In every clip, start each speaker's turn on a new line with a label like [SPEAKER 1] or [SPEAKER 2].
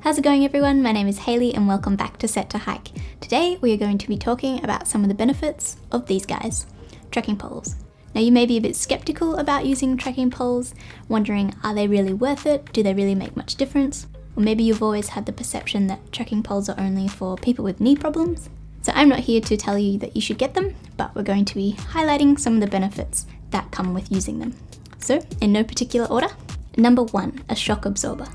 [SPEAKER 1] How's it going everyone? My name is Hayley and welcome back to Set to Hike. Today we are going to be talking about some of the benefits of these guys, trekking poles. Now you may be a bit skeptical about using trekking poles, wondering are they really worth it? Do they really make much difference? Or maybe you've always had the perception that trekking poles are only for people with knee problems. So I'm not here to tell you that you should get them, but we're going to be highlighting some of the benefits that come with using them. So in no particular order, number 1, a shock absorber.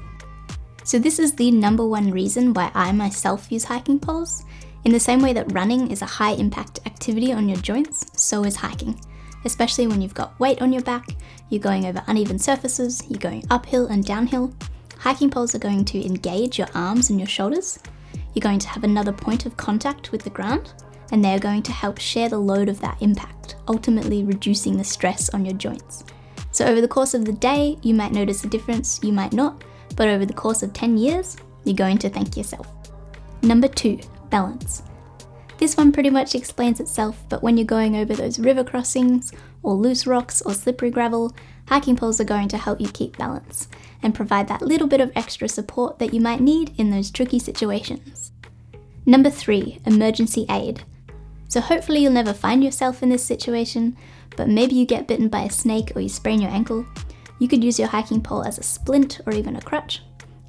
[SPEAKER 1] So this is the number 1 reason why I myself use hiking poles. In the same way that running is a high impact activity on your joints, so is hiking. Especially when you've got weight on your back, you're going over uneven surfaces, you're going uphill and downhill. Hiking poles are going to engage your arms and your shoulders. You're going to have another point of contact with the ground, and they're going to help share the load of that impact, ultimately reducing the stress on your joints. So over the course of the day, you might notice a difference, you might not, but over the course of 10 years, you're going to thank yourself. Number 2, balance. This one pretty much explains itself, but when you're going over those river crossings, or loose rocks, or slippery gravel, hiking poles are going to help you keep balance, and provide that little bit of extra support that you might need in those tricky situations. Number 3, emergency aid. So hopefully you'll never find yourself in this situation, but maybe you get bitten by a snake or you sprain your ankle. You could use your hiking pole as a splint or even a crutch.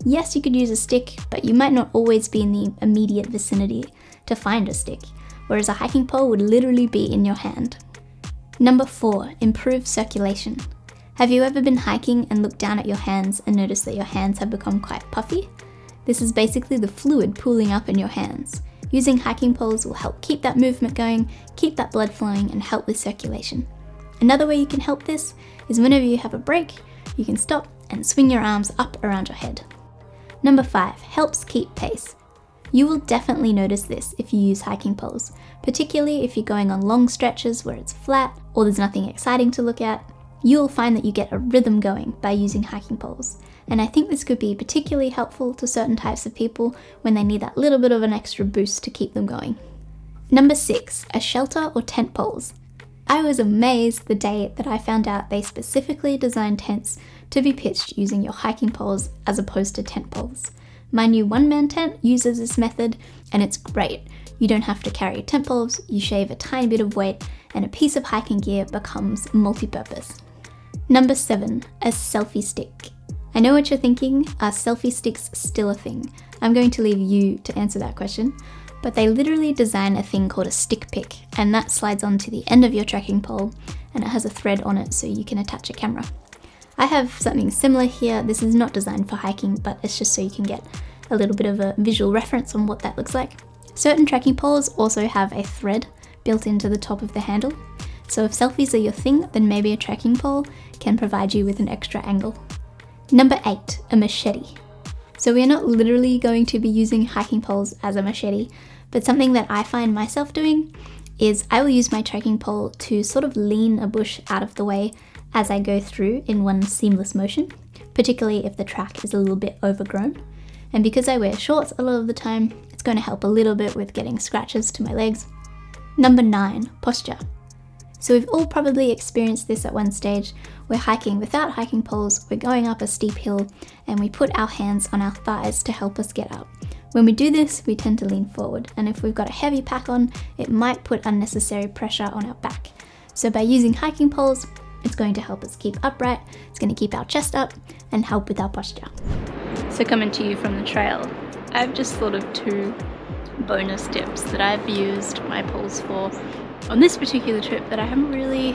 [SPEAKER 1] Yes, you could use a stick, but you might not always be in the immediate vicinity to find a stick, whereas a hiking pole would literally be in your hand. Number 4, improve circulation. Have you ever been hiking and looked down at your hands and noticed that your hands have become quite puffy? This is basically the fluid pooling up in your hands. Using hiking poles will help keep that movement going, keep that blood flowing, and help with circulation. Another way you can help this is whenever you have a break, you can stop and swing your arms up around your head. Number 5, helps keep pace. You will definitely notice this if you use hiking poles, particularly if you're going on long stretches where it's flat or there's nothing exciting to look at. You'll find that you get a rhythm going by using hiking poles. And I think this could be particularly helpful to certain types of people when they need that little bit of an extra boost to keep them going. Number 6, a shelter or tent poles. I was amazed the day that I found out they specifically designed tents to be pitched using your hiking poles as opposed to tent poles. My new one-man tent uses this method and it's great. You don't have to carry tent poles, you shave a tiny bit of weight and a piece of hiking gear becomes multi-purpose. Number 7, a selfie stick. I know what you're thinking, are selfie sticks still a thing? I'm going to leave you to answer that question, but they literally design a thing called a stick pick, and that slides onto the end of your trekking pole and it has a thread on it so you can attach a camera. I have something similar here. This is not designed for hiking, but it's just so you can get a little bit of a visual reference on what that looks like. Certain trekking poles also have a thread built into the top of the handle, so if selfies are your thing, then maybe a trekking pole can provide you with an extra angle. Number 8, a machete. So we are not literally going to be using hiking poles as a machete, but something that I find myself doing is I will use my trekking pole to sort of lean a bush out of the way as I go through in one seamless motion, particularly if the track is a little bit overgrown. And because I wear shorts a lot of the time, it's going to help a little bit with getting scratches to my legs. Number 9, posture. So we've all probably experienced this at one stage. We're hiking without hiking poles, we're going up a steep hill, and we put our hands on our thighs to help us get up. When we do this, we tend to lean forward, and if we've got a heavy pack on, it might put unnecessary pressure on our back. So by using hiking poles, it's going to help us keep upright, it's going to keep our chest up, and help with our posture. So coming to you from the trail, I've just thought of 2 bonus tips that I've used my poles for on this particular trip that I haven't really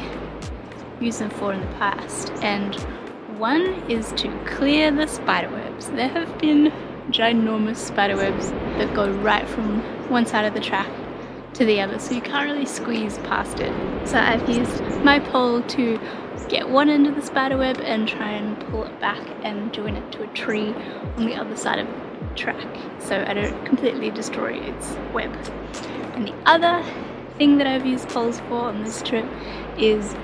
[SPEAKER 1] used them for in the past. And one is to clear the spiderwebs. There have been ginormous spiderwebs that go right from one side of the track to the other, so you can't really squeeze past it. So I've used my pole to get one end of the spiderweb and try and pull it back and join it to a tree on the other side of the track, so I don't completely destroy its web. And the other thing that I've used poles for on this trip is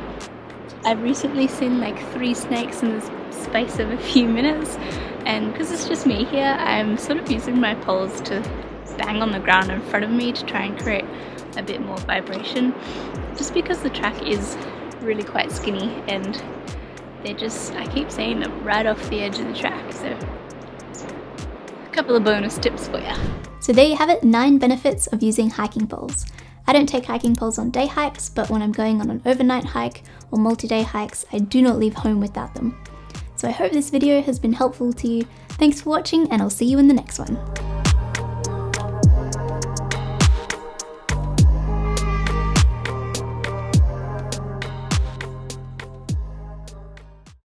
[SPEAKER 1] I've recently seen like 3 snakes in the space of a few minutes, and because it's just me here, I'm sort of using my poles to bang on the ground in front of me to try and create a bit more vibration, just because the track is really quite skinny and they're just, I keep seeing them right off the edge of the track, so
[SPEAKER 2] Couple of bonus tips for you.
[SPEAKER 1] So there you have it, 9 benefits of using hiking poles. I don't take hiking poles on day hikes, but when I'm going on an overnight hike or multi-day hikes, I do not leave home without them. So I hope this video has been helpful to you. Thanks for watching, and I'll see you in the next one.